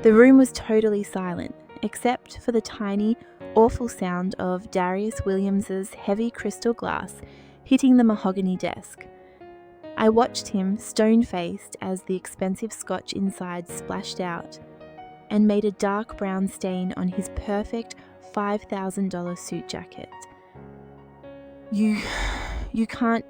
The room was totally silent, except for the tiny, awful sound of Darius Williams's heavy crystal glass hitting the mahogany desk. I watched him, stone-faced, as the expensive scotch inside splashed out and made a dark brown stain on his perfect $5,000 suit jacket. You can't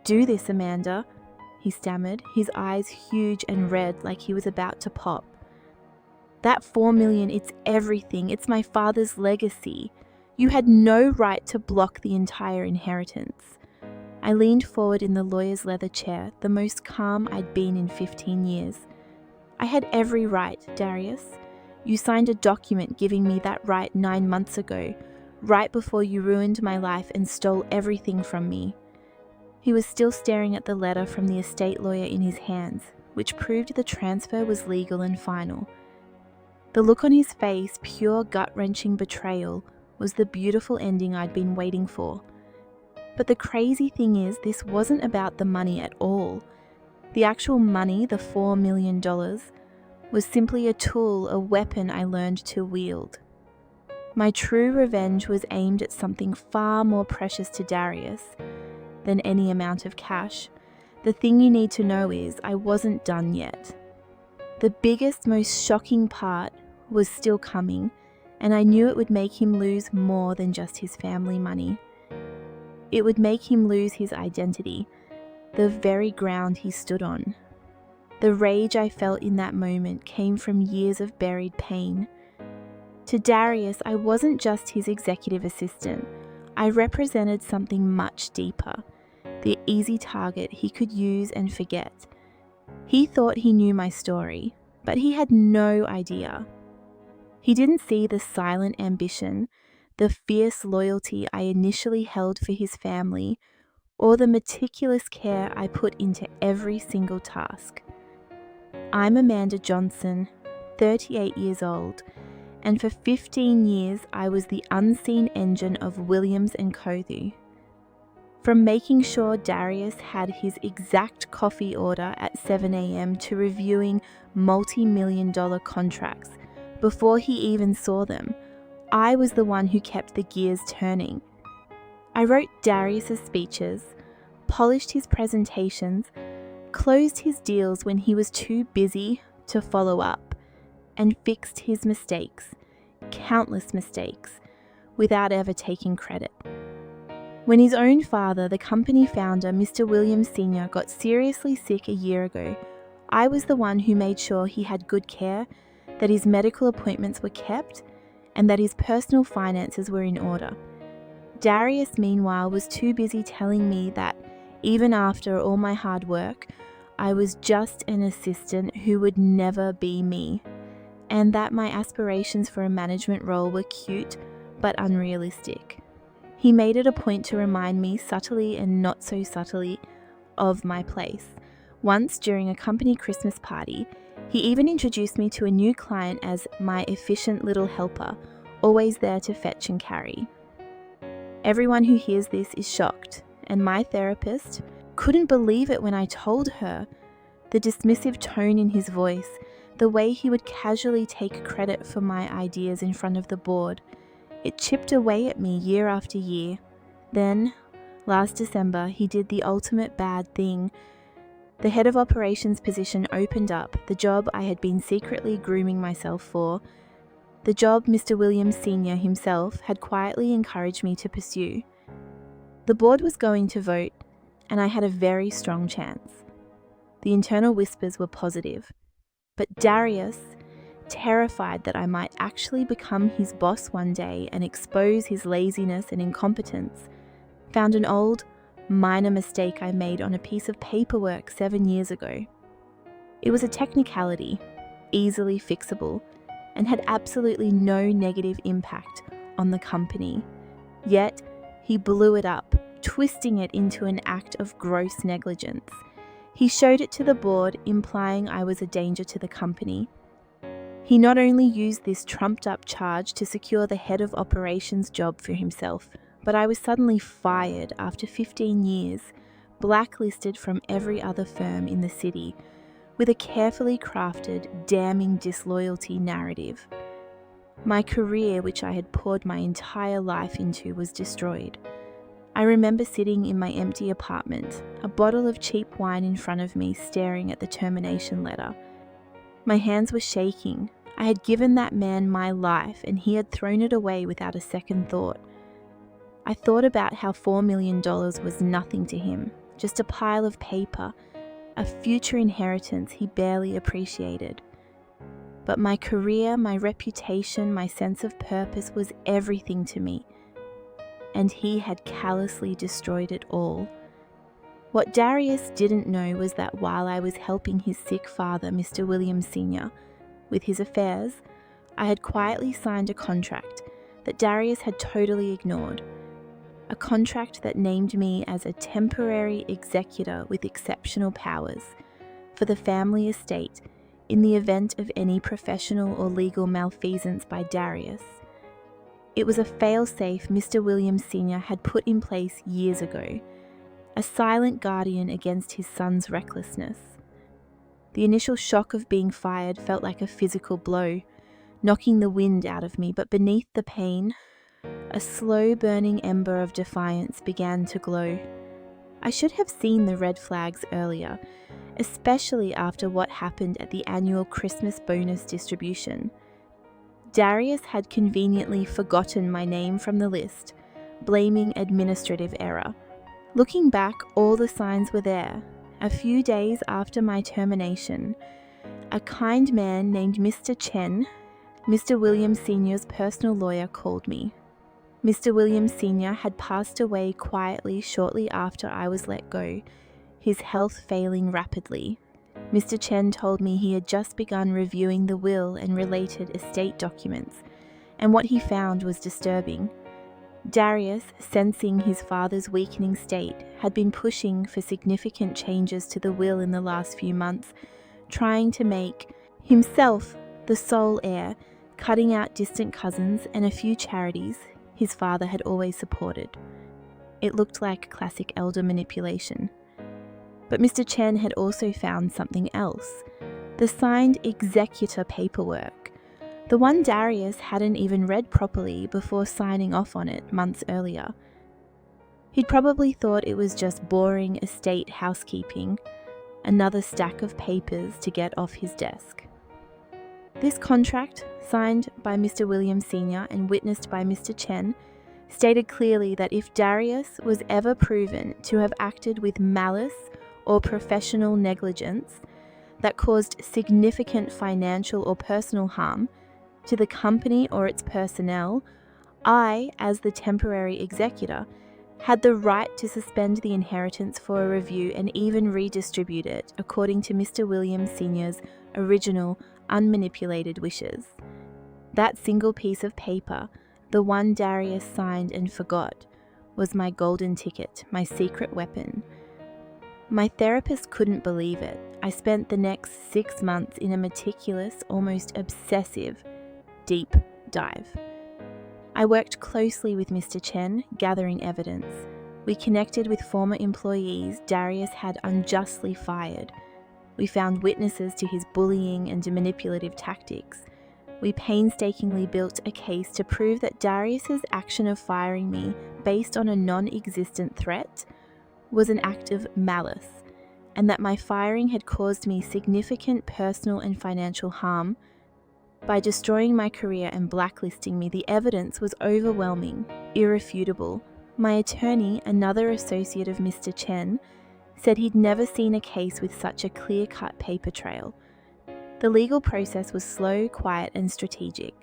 do this, Amanda," he stammered, his eyes huge and red like he was about to pop. "That $4 million, it's everything. It's my father's legacy. You had no right to block the entire inheritance." I leaned forward in the lawyer's leather chair, the most calm I'd been in 15 years. "I had every right, Darius. You signed a document giving me that right 9 months ago, right before you ruined my life and stole everything from me." He was still staring at the letter from the estate lawyer in his hands, which proved the transfer was legal and final. The look on his face, pure gut-wrenching betrayal, was the beautiful ending I'd been waiting for. But the crazy thing is, this wasn't about the money at all. The actual money, the $4 million, was simply a tool, a weapon I learned to wield. My true revenge was aimed at something far more precious to Darius than any amount of cash. The thing you need to know is, I wasn't done yet. The biggest, most shocking part was still coming, and I knew it would make him lose more than just his family money. It would make him lose his identity, the very ground he stood on. The rage I felt in that moment came from years of buried pain. To Darius, I wasn't just his executive assistant. I represented something much deeper, the easy target he could use and forget. He thought he knew my story, but he had no idea. He didn't see the silent ambition, the fierce loyalty I initially held for his family, or the meticulous care I put into every single task. I'm Amanda Johnson, 38 years old, and for 15 years I was the unseen engine of Williams & Cothu. From making sure Darius had his exact coffee order at 7 a.m. to reviewing multi-million-dollar contracts before he even saw them, I was the one who kept the gears turning. I wrote Darius's speeches, polished his presentations, closed his deals when he was too busy to follow up, and fixed his mistakes, countless mistakes, without ever taking credit. When his own father, the company founder, Mr. Williams Sr., got seriously sick a year ago, I was the one who made sure he had good care, that his medical appointments were kept, and that his personal finances were in order. Darius, meanwhile, was too busy telling me that, even after all my hard work, I was just an assistant who would never be me, and that my aspirations for a management role were cute but unrealistic. He made it a point to remind me subtly and not so subtly of my place. Once, during a company Christmas party, he even introduced me to a new client as my efficient little helper, always there to fetch and carry. Everyone who hears this is shocked, and my therapist couldn't believe it when I told her. The dismissive tone in his voice, the way he would casually take credit for my ideas in front of the board, it chipped away at me year after year. Then, last December, he did the ultimate bad thing. The head of operations position opened up, the job I had been secretly grooming myself for, the job Mr. Williams Sr. himself had quietly encouraged me to pursue. The board was going to vote, and I had a very strong chance. The internal whispers were positive, but Darius, terrified that I might actually become his boss one day and expose his laziness and incompetence, found an old, minor mistake I made on a piece of paperwork 7 years ago. It was a technicality, easily fixable, and had absolutely no negative impact on the company. Yet, he blew it up, twisting it into an act of gross negligence. He showed it to the board, implying I was a danger to the company. He not only used this trumped-up charge to secure the head of operations job for himself, but I was suddenly fired after 15 years, blacklisted from every other firm in the city, with a carefully crafted, damning disloyalty narrative. My career, which I had poured my entire life into, was destroyed. I remember sitting in my empty apartment, a bottle of cheap wine in front of me, staring at the termination letter. My hands were shaking. I had given that man my life, and he had thrown it away without a second thought. I thought about how $4 million was nothing to him, just a pile of paper, a future inheritance he barely appreciated. But my career, my reputation, my sense of purpose was everything to me, and he had callously destroyed it all. What Darius didn't know was that while I was helping his sick father, Mr. Williams Sr., with his affairs, I had quietly signed a contract that Darius had totally ignored. A contract that named me as a temporary executor with exceptional powers for the family estate in the event of any professional or legal malfeasance by Darius. It was a fail-safe Mr. Williams Sr. had put in place years ago, a silent guardian against his son's recklessness. The initial shock of being fired felt like a physical blow, knocking the wind out of me, but beneath the pain, a slow burning ember of defiance began to glow. I should have seen the red flags earlier, especially after what happened at the annual Christmas bonus distribution. Darius had conveniently forgotten my name from the list, blaming administrative error. Looking back, all the signs were there. A few days after my termination, a kind man named Mr. Chen, Mr. Williams Sr.'s personal lawyer, called me. Mr. Williams Sr. had passed away quietly shortly after I was let go, his health failing rapidly. Mr. Chen told me he had just begun reviewing the will and related estate documents, and what he found was disturbing. Darius, sensing his father's weakening state, had been pushing for significant changes to the will in the last few months, trying to make himself the sole heir, cutting out distant cousins and a few charities his father had always supported. It looked like classic elder manipulation. But Mr. Chen had also found something else: the signed executor paperwork, the one Darius hadn't even read properly before signing off on it months earlier. He'd probably thought it was just boring estate housekeeping, another stack of papers to get off his desk. This contract, signed by Mr. Williams Sr. and witnessed by Mr. Chen, stated clearly that if Darius was ever proven to have acted with malice or professional negligence that caused significant financial or personal harm to the company or its personnel, I, as the temporary executor, had the right to suspend the inheritance for a review and even redistribute it according to Mr. Williams Sr.'s original, unmanipulated wishes. That single piece of paper, the one Darius signed and forgot, was my golden ticket, my secret weapon. My therapist couldn't believe it. I spent the next 6 months in a meticulous, almost obsessive, deep dive. I worked closely with Mr. Chen, gathering evidence. We connected with former employees Darius had unjustly fired. We found witnesses to his bullying and manipulative tactics. We painstakingly built a case to prove that Darius's action of firing me based on a non-existent threat was an act of malice, and that my firing had caused me significant personal and financial harm. By destroying my career and blacklisting me, the evidence was overwhelming, irrefutable. My attorney, another associate of Mr. Chen, said he'd never seen a case with such a clear-cut paper trail. The legal process was slow, quiet, and strategic.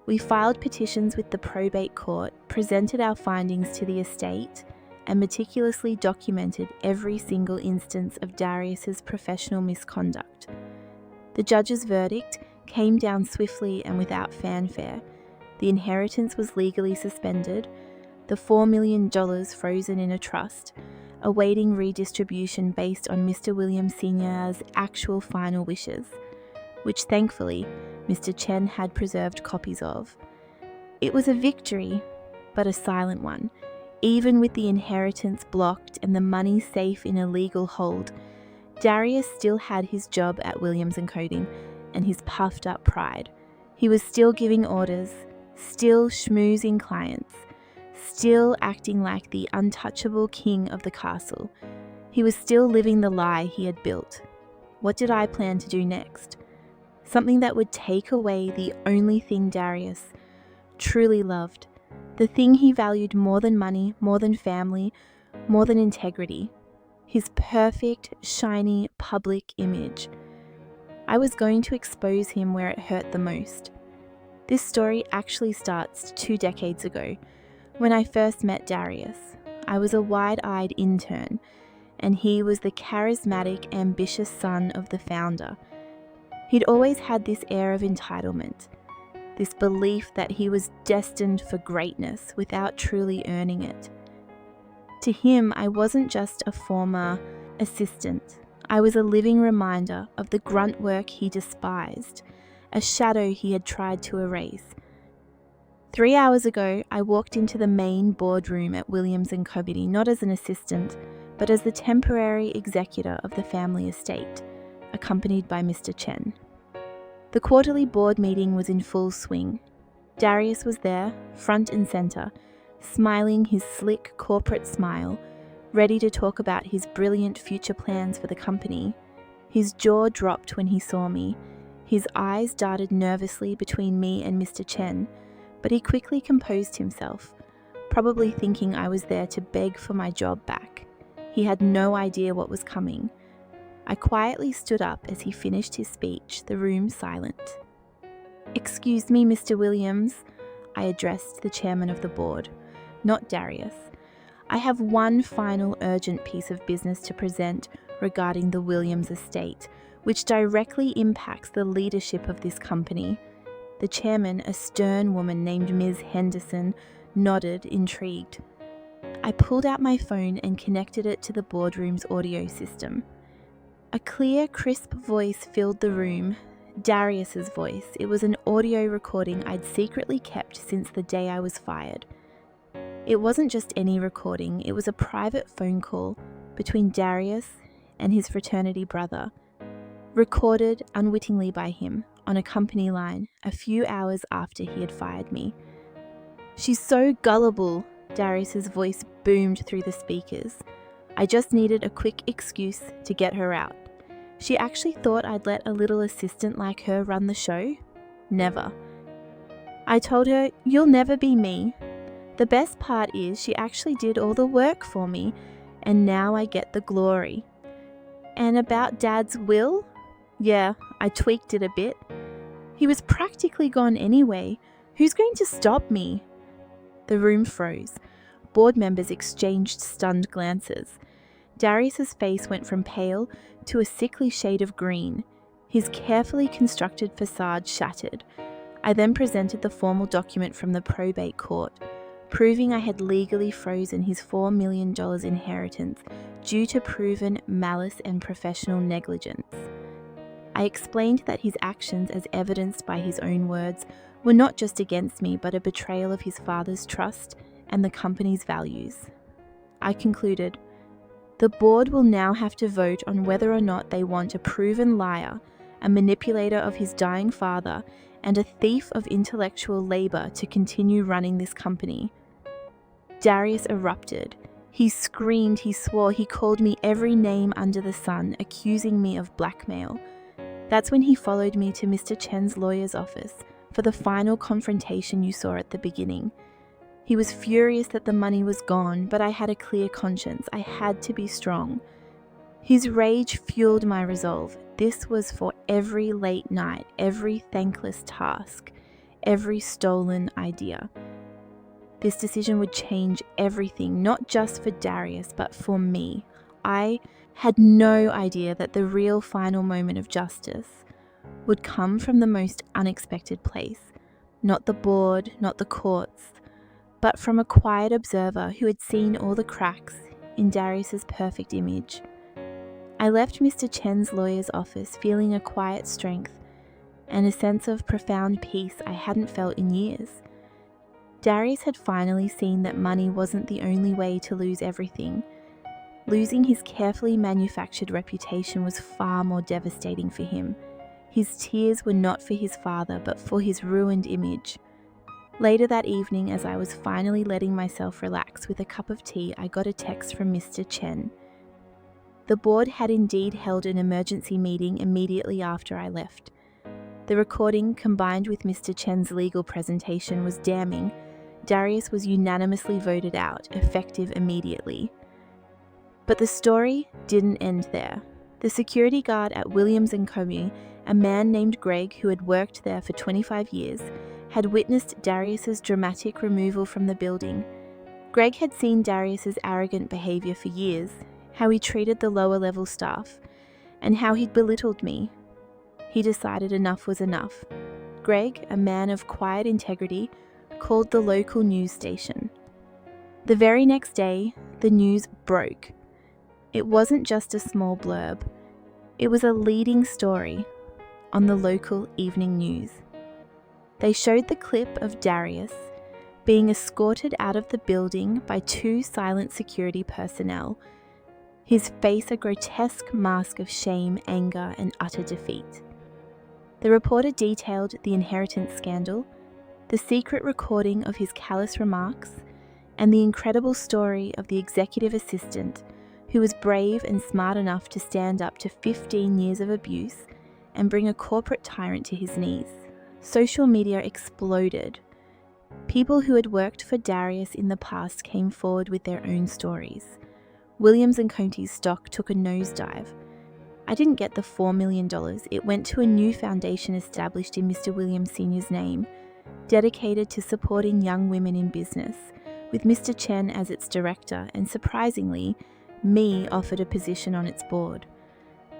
We filed petitions with the probate court, presented our findings to the estate, and meticulously documented every single instance of Darius's professional misconduct. The judge's verdict came down swiftly and without fanfare. The inheritance was legally suspended, the $4 million frozen in a trust, awaiting redistribution based on Mr. Williams Sr.'s actual final wishes, which thankfully Mr. Chen had preserved copies of. It was a victory, but a silent one. Even with the inheritance blocked and the money safe in a legal hold, Darius still had his job at Williams & Coding and his puffed up pride. He was still giving orders, still schmoozing clients, still acting like the untouchable king of the castle. He was still living the lie he had built. What did I plan to do next? Something that would take away the only thing Darius truly loved, the thing he valued more than money, more than family, more than integrity, his perfect, shiny, public image. I was going to expose him where it hurt the most. This story actually starts 2 decades ago, when I first met Darius. I was a wide-eyed intern, and he was the charismatic, ambitious son of the founder. He'd always had this air of entitlement, this belief that he was destined for greatness without truly earning it. To him, I wasn't just a former assistant. I was a living reminder of the grunt work he despised, a shadow he had tried to erase. 3 hours ago, I walked into the main boardroom at Williams & Company, not as an assistant, but as the temporary executor of the family estate, accompanied by Mr. Chen. The quarterly board meeting was in full swing. Darius was there, front and center, smiling his slick corporate smile, ready to talk about his brilliant future plans for the company. His jaw dropped when he saw me. His eyes darted nervously between me and Mr. Chen, but he quickly composed himself, probably thinking I was there to beg for my job back. He had no idea what was coming. I quietly stood up as he finished his speech, the room silent. "Excuse me, Mr. Williams," I addressed the chairman of the board, not Darius. "I have one final urgent piece of business to present regarding the Williams estate, which directly impacts the leadership of this company." The chairman, a stern woman named Ms. Henderson, nodded, intrigued. I pulled out my phone and connected it to the boardroom's audio system. A clear, crisp voice filled the room, Darius's voice. It was an audio recording I'd secretly kept since the day I was fired. It wasn't just any recording, it was a private phone call between Darius and his fraternity brother, recorded unwittingly by him on a company line a few hours after he had fired me. "She's so gullible," Darius's voice boomed through the speakers. "I just needed a quick excuse to get her out. She actually thought I'd let a little assistant like her run the show? Never. I told her, you'll never be me. The best part is she actually did all the work for me, and now I get the glory. And about Dad's will? Yeah, I tweaked it a bit. He was practically gone anyway. Who's going to stop me?" The room froze. Board members exchanged stunned glances. Darius's face went from pale to a sickly shade of green. His carefully constructed facade shattered. I then presented the formal document from the probate court, proving I had legally frozen his $4 million inheritance due to proven malice and professional negligence. I explained that his actions, as evidenced by his own words, were not just against me, but a betrayal of his father's trust and the company's values. I concluded, the board will now have to vote on whether or not they want a proven liar, a manipulator of his dying father, and a thief of intellectual labor to continue running this company. Darius erupted. He screamed, he swore, he called me every name under the sun, accusing me of blackmail. That's when he followed me to Mr. Chen's lawyer's office for the final confrontation you saw at the beginning. He was furious that the money was gone, but I had a clear conscience. I had to be strong. His rage fueled my resolve. This was for every late night, every thankless task, every stolen idea. This decision would change everything, not just for Darius, but for me. I had no idea that the real final moment of justice would come from the most unexpected place. Not the board, not the courts, but from a quiet observer who had seen all the cracks in Darius's perfect image. I left Mr. Chen's lawyer's office feeling a quiet strength and a sense of profound peace I hadn't felt in years. Darius had finally seen that money wasn't the only way to lose everything. Losing his carefully manufactured reputation was far more devastating for him. His tears were not for his father, but for his ruined image. Later that evening, as I was finally letting myself relax with a cup of tea, I got a text from Mr. Chen. The board had indeed held an emergency meeting immediately after I left. The recording, combined with Mr. Chen's legal presentation, was damning. Darius was unanimously voted out, effective immediately. But the story didn't end there. The security guard at Williams & Co., a man named Greg who had worked there for 25 years, had witnessed Darius's dramatic removal from the building. Greg had seen Darius's arrogant behavior for years, how he treated the lower-level staff, and how he'd belittled me. He decided enough was enough. Greg, a man of quiet integrity, called the local news station. The very next day, the news broke. It wasn't just a small blurb. It was a leading story on the local evening news. They showed the clip of Darius being escorted out of the building by 2 silent security personnel, his face a grotesque mask of shame, anger, and utter defeat. The reporter detailed the inheritance scandal, the secret recording of his callous remarks, and the incredible story of the executive assistant who was brave and smart enough to stand up to 15 years of abuse and bring a corporate tyrant to his knees. Social media exploded. People who had worked for Darius in the past came forward with their own stories. Williams & Co's stock took a nosedive. I didn't get the $4 million. It went to a new foundation established in Mr. Williams Sr.'s name, dedicated to supporting young women in business, with Mr. Chen as its director, and surprisingly, me offered a position on its board.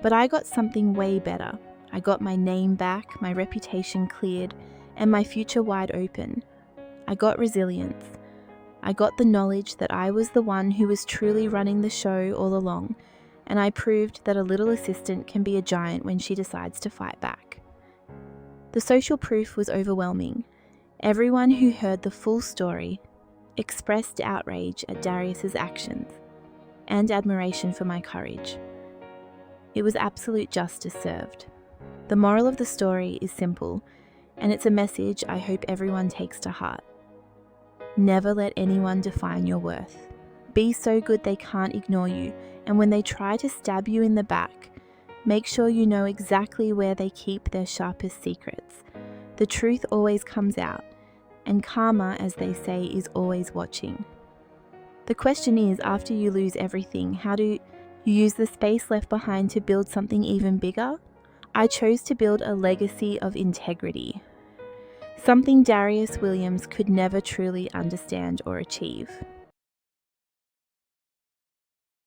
But I got something way better. I got my name back, my reputation cleared, and my future wide open. I got resilience. I got the knowledge that I was the one who was truly running the show all along, and I proved that a little assistant can be a giant when she decides to fight back. The social proof was overwhelming. Everyone who heard the full story expressed outrage at Darius's actions and admiration for my courage. It was absolute justice served. The moral of the story is simple, and it's a message I hope everyone takes to heart. Never let anyone define your worth. Be so good they can't ignore you, and when they try to stab you in the back, make sure you know exactly where they keep their sharpest secrets. The truth always comes out, and karma, as they say, is always watching. The question is, after you lose everything, how do you use the space left behind to build something even bigger? I chose to build a legacy of integrity, something Darius Williams could never truly understand or achieve.